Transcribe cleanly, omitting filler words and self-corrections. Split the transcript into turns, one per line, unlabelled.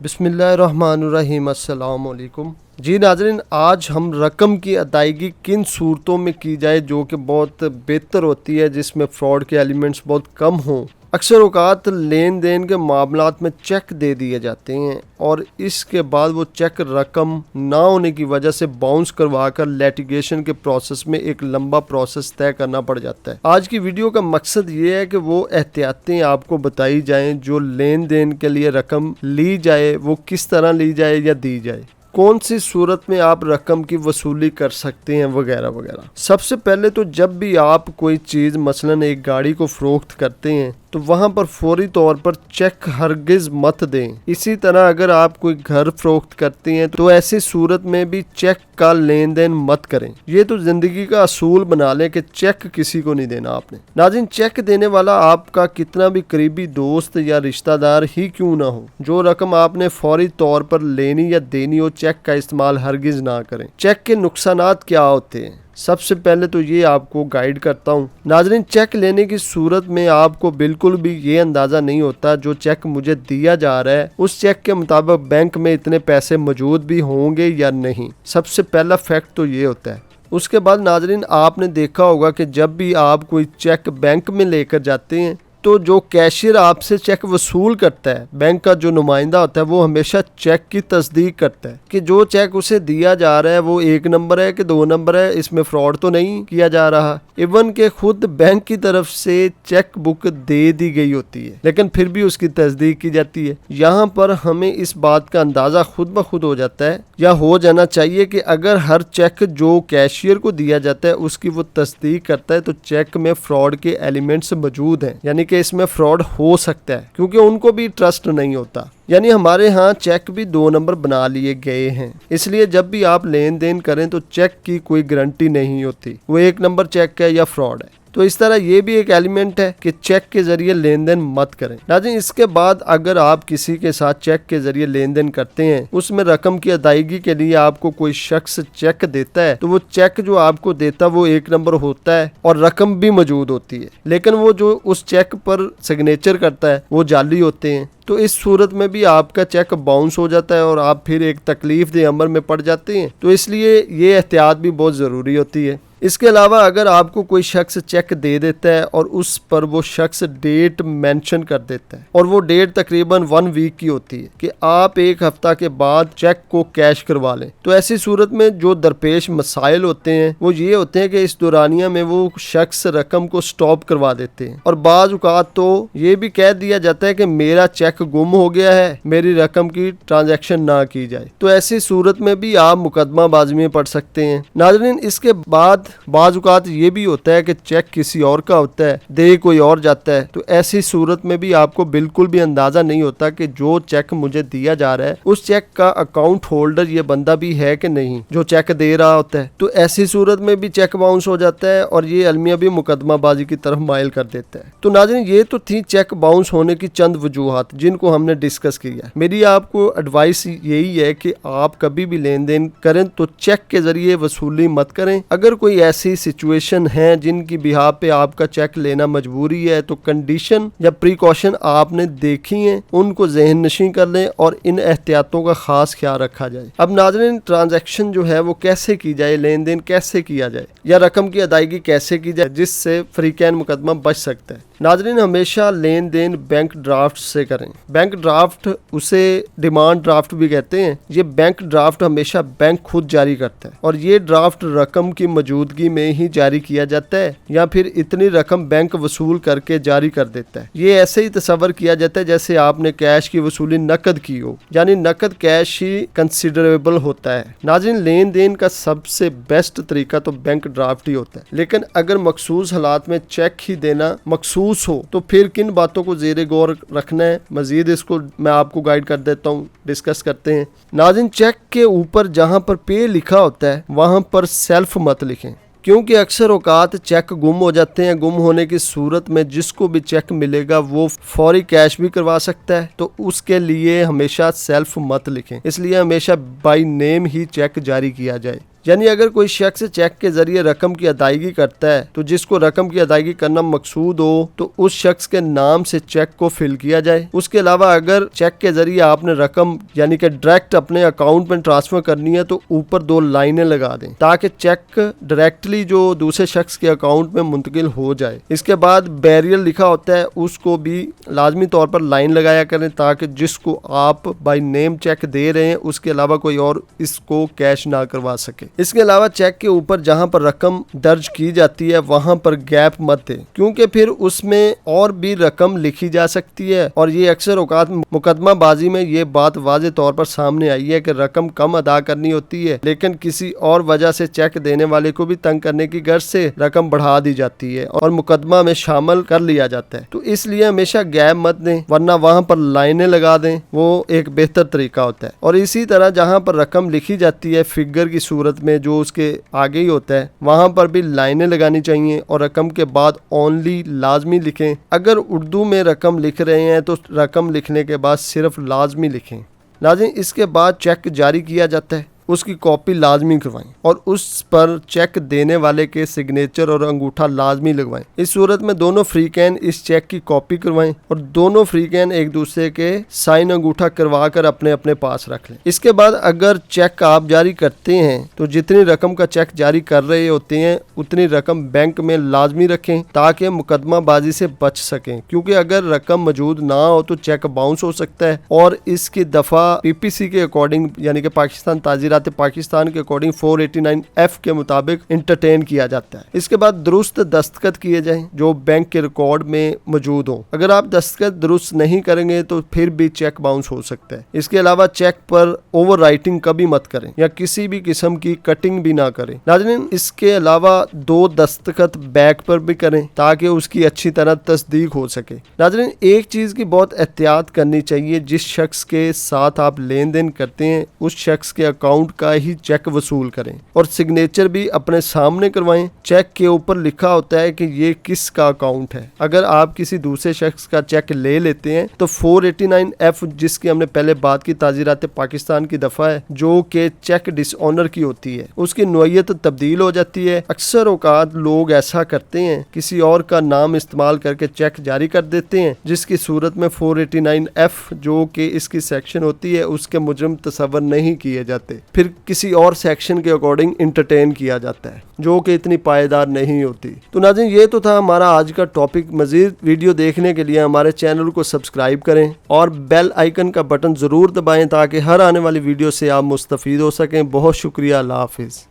बिस्मिल्लाहिर्रहमानिर्रहीम। अस्सलाम वालेकुम। जी नाज़रीन, आज हम रकम की अदायगी किन सूरतों में की जाए जो कि बहुत बेहतर होती है, जिसमें फ़्रॉड के एलिमेंट्स बहुत कम हों। अक्सर औक़ात लेन देन के मामलात में चेक दे दिए जाते हैं और इसके बाद वो चेक रकम ना होने की वजह से बाउंस करवा कर लिटिगेशन के प्रोसेस में एक लंबा प्रोसेस तय करना पड़ जाता है। आज की वीडियो का मकसद ये है कि वो एहतियातें आपको बताई जाएं जो लेन देन के लिए रकम ली जाए वो किस तरह ली जाए या दी जाए, कौन सी सूरत में आप रकम की वसूली कर सकते हैं, वगैरह वगैरह। सबसे पहले तो जब भी आप कोई चीज़ मसलन एक गाड़ी को फ़रोख्त करते हैं तो वहाँ पर फौरी तौर पर चेक हरगिज़ मत दें। इसी तरह अगर आप कोई घर फ़रोख्त करते हैं तो ऐसी सूरत में भी चेक का लेन देन मत करें। ये तो ज़िंदगी का असूल बना लें कि चेक किसी को नहीं देना आपने। नाज़रीन, चेक देने वाला आपका कितना भी करीबी दोस्त या रिश्तेदार ही क्यों ना हो, जो रकम आपने फौरी तौर पर लेनी या देनी हो, चेक का इस्तेमाल हरगिज़ ना करें। चेक के नुकसानात क्या होते हैं, सबसे पहले तो ये आपको गाइड करता हूँ। नाज़रीन, चेक लेने की सूरत में आपको बिल्कुल भी ये अंदाज़ा नहीं होता जो चेक मुझे दिया जा रहा है उस चेक के मुताबिक बैंक में इतने पैसे मौजूद भी होंगे या नहीं। सबसे पहला फैक्ट तो ये होता है। उसके बाद नाज़रीन, आपने देखा होगा कि जब भी आप कोई चेक बैंक में लेकर जाते हैं तो जो कैशियर आपसे चेक वसूल करता है, बैंक का जो नुमाइंदा होता है, वो हमेशा चेक की तस्दीक करता है कि जो चेक उसे दिया जा रहा है वो 1 नंबर है कि 2 नंबर है, इसमें फ्रॉड तो नहीं किया जा रहा। इवन के खुद बैंक की तरफ से चेक बुक दे दी गई होती है लेकिन फिर भी उसकी तस्दीक की जाती है। यहाँ पर हमें इस बात का अंदाज़ा खुद ब खुद हो जाता है या हो जाना चाहिए कि अगर हर चेक जो कैशियर को दिया जाता है उसकी वो तस्दीक करता है तो चेक में फ्रॉड के एलिमेंट्स मौजूद हैं, यानी कि इसमें फ्रॉड हो सकता है, क्योंकि उनको भी ट्रस्ट नहीं होता। यानी हमारे यहाँ चेक भी 2 नंबर बना लिए गए हैं, इसलिए जब भी आप लेन देन करें तो चेक की कोई गारंटी नहीं होती वो 1 नंबर चेक है या फ्रॉड है। तो इस तरह ये भी एक एलिमेंट है कि चेक के जरिए लेन देन मत करें। नाज़रीन, इसके बाद अगर आप किसी के साथ चेक के जरिए लेन देन करते हैं, उसमें रकम की अदायगी के लिए आपको कोई शख्स चेक देता है तो वो चेक जो आपको देता है वो 1 नंबर होता है और रकम भी मौजूद होती है, लेकिन वो जो उस चेक पर सिग्नेचर करता है वो जाली होते हैं। तो इस सूरत में भी आपका चेक बाउंस हो जाता है और आप फिर एक तकलीफ दे अमर में पड़ जाते हैं। तो इसलिए ये एहतियात भी बहुत ज़रूरी होती है। इसके अलावा अगर आपको कोई शख्स चेक दे देता है और उस पर वो शख्स डेट मेंशन कर देता है और वो डेट तकरीबन 1 वीक की होती है कि आप 1 हफ्ता के बाद चेक को कैश करवा लें, तो ऐसी सूरत में जो दरपेश मसाइल होते हैं वो ये होते हैं कि इस दौरानिया में वो शख्स रकम को स्टॉप करवा देते हैं और बाज़ औक़ात तो ये भी कह दिया जाता है कि मेरा चेक गुम हो गया है, मेरी रकम की ट्रांजैक्शन ना की जाए। तो ऐसी सूरत में भी आप मुकदमा बाजी में पड़ सकते हैं। नाज़रीन, इसके बाद बाज़ औक़ात ये भी होता है कि चेक किसी और का होता है, दे कोई और जाता है। तो ऐसी सूरत में भी आपको बिल्कुल भी अंदाज़ा नहीं होता कि जो चेक मुझे दिया जा रहा है उस चेक का अकाउंट होल्डर ये बंदा भी है कि नहीं जो चेक दे रहा होता है। तो ऐसी सूरत में भी चेक बाउंस हो जाता है और ये अलमिया भी मुकदमा बाजी की तरफ माइल कर देता है। तो नाज़रीन, ये तो थी चेक बाउंस होने की चंद वजूहात जिनको हमने डिस्कस किया। मेरी आपको एडवाइस यही है कि आप कभी भी लेन देन करें तो चेक के जरिए वसूली मत करें। अगर कोई ऐसी सिचुएशन है जिनकी बिहाफ पे आपका चेक लेना मजबूरी है तो कंडीशन या प्रिकॉशन आपने देखी हैं उनको ज़हन नशी कर लें और इन एहतियातों का खास ख्याल रखा जाए। अब नाज़रीन, ट्रांजैक्शन जो है वो कैसे की जाए, लेन देन कैसे किया जाए या रकम की अदायगी कैसे की जाए जिससे फ्रीकैन मुकदमा बच सकता है। नाज़रीन, हमेशा लेन देन बैंक ड्राफ्ट से करें। बैंक ड्राफ्ट उसे डिमांड ड्राफ्ट भी कहते हैं। ये बैंक ड्राफ्ट हमेशा बैंक खुद जारी करता है और ये ड्राफ्ट रकम की मौजूदगी में ही जारी किया जाता है या फिर इतनी रकम बैंक वसूल करके जारी कर देता है। ये ऐसे ही तस्वर किया जाता है जैसे आपने कैश की वसूली नकद की हो, यानी नकद कैश ही कंसिडरेबल होता है। नाज़रीन, लेन देन का सबसे बेस्ट तरीका तो बैंक ड्राफ्ट ही होता है, लेकिन अगर मखसूस हालात में चेक ही देना मखसूस हो तो फिर किन बातों को ज़ेरे गौर रखना है, मजीद इसको मैं आपको गाइड कर देता हूँ, डिस्कस करते हैं। नाज़रीन, चेक के ऊपर जहाँ पर पे लिखा होता है वहाँ पर सेल्फ मत लिखें, क्योंकि अक्सर औकात चेक गुम हो जाते हैं। गुम होने की सूरत में जिसको भी चेक मिलेगा वो फौरी कैश भी करवा सकता है, तो उसके लिए हमेशा सेल्फ मत लिखें। इसलिए हमेशा बाय नेम ही चेक जारी किया जाए। यानी अगर कोई शख्स चेक के जरिए रकम की अदायगी करता है तो जिसको रकम की अदायगी करना मकसूद हो तो उस शख्स के नाम से चेक को फिल किया जाए। उसके अलावा अगर चेक के जरिए आपने रकम यानी कि डायरेक्ट अपने अकाउंट में ट्रांसफर करनी है तो ऊपर 2 लाइनें लगा दें ताकि चेक डायरेक्टली जो दूसरे शख्स के अकाउंट में मुंतकिल हो जाए। इसके बाद बैरियर लिखा होता है उसको भी लाजमी तौर पर लाइन लगाया करें ताकि जिसको आप बाय नेम चेक दे रहे हैं उसके अलावा कोई और इसको कैश ना करवा सके। इसके अलावा चेक के ऊपर जहां पर रकम दर्ज की जाती है वहां पर गैप मत दें क्योंकि फिर उसमें और भी रकम लिखी जा सकती है और ये अक्सर औकात मुकदमा बाजी में ये बात वाज़े तौर पर सामने आई है कि रकम कम अदा करनी होती है लेकिन किसी और वजह से चेक देने वाले को भी तंग करने की गर्ज से रकम बढ़ा दी जाती है और मुकदमा में शामिल कर लिया जाता है। तो इसलिए हमेशा गैप मत दें वरना वहां पर लाइनें लगा दें, वो एक बेहतर तरीका होता है। और इसी तरह जहां पर रकम लिखी जाती है फिगर की सूरत में जो उसके आगे ही होता है वहां पर भी लाइनें लगानी चाहिए और रकम के बाद ओनली लाजमी लिखें। अगर उर्दू में रकम लिख रहे हैं तो रकम लिखने के बाद सिर्फ लाजमी लिखें। लाजमी इसके बाद चेक जारी किया जाता है उसकी कॉपी लाजमी करवाएं और उस पर चेक देने वाले के सिग्नेचर और अंगूठा लाजमी लगवाएं। इस सूरत में दोनों फ्रीकैन इस चेक की कॉपी करवाएं और दोनों फ्रीकैन एक दूसरे के साइन अंगूठा करवा कर अपने अपने पास रख लें। इसके बाद अगर चेक आप जारी करते हैं तो जितनी रकम का चेक जारी कर रहे होते हैं उतनी रकम बैंक में लाजमी रखें ताकि मुकदमा बाजी से बच सकें क्योंकि अगर रकम मौजूद ना हो तो चेक बाउंस हो सकता है और इसकी दफा PPC के अकॉर्डिंग यानी कि पाकिस्तान ताजीरात पाकिस्तान के अकॉर्डिंग 489F के मुताबिक इंटरटेन किया जाता है। इसके बाद दुरुस्त दस्तखत किए जाएं जो बैंक के रिकॉर्ड में मौजूद हो। अगर आप दस्तखत दुरुस्त नहीं करेंगे तो फिर भी चेक बाउंस हो सकता है। इसके अलावा चेक पर ओवर राइटिंग कभी मत करें या किसी भी किस्म की कटिंग भी ना करें। नाज़रीन इसके अलावा 2 दस्तखत बैक पर भी करें ताकि उसकी अच्छी तरह तस्दीक हो सके। नाज़रीन एक चीज की बहुत एहतियात करनी चाहिए, जिस शख्स के साथ आप लेन देन करते हैं उस शख्स के अकाउंट का ही चेक वसूल करें और सिग्नेचर भी अपने सामने करवाएं। चेक के ऊपर लिखा होता है कि ये किसका अकाउंट है। अगर आप किसी दूसरे शख्स का चेक ले लेते हैं तो 489F जिसकी हमने पहले बात की ताजीरात पाकिस्तान की दफा है जो कि चेक डिसऑनर की होती है, उसकी नोयत तब्दील हो जाती है। अक्सर औकात लोग ऐसा करते हैं किसी और का नाम इस्तेमाल करके चेक जारी कर देते हैं जिसकी सूरत में 489F जो कि इसकी सेक्शन होती है उसके मुजरिम तस्वर नहीं किए जाते, फिर किसी और सेक्शन के अकॉर्डिंग इंटरटेन किया जाता है जो कि इतनी पायदार नहीं होती। तो नाज़रीन ये तो था हमारा आज का टॉपिक। मजीद वीडियो देखने के लिए हमारे चैनल को सब्सक्राइब करें और बेल आइकन का बटन ज़रूर दबाएं ताकि हर आने वाली वीडियो से आप मुस्तफ़ीद हो सकें। बहुत शुक्रिया, अल्लाह हाफिज़।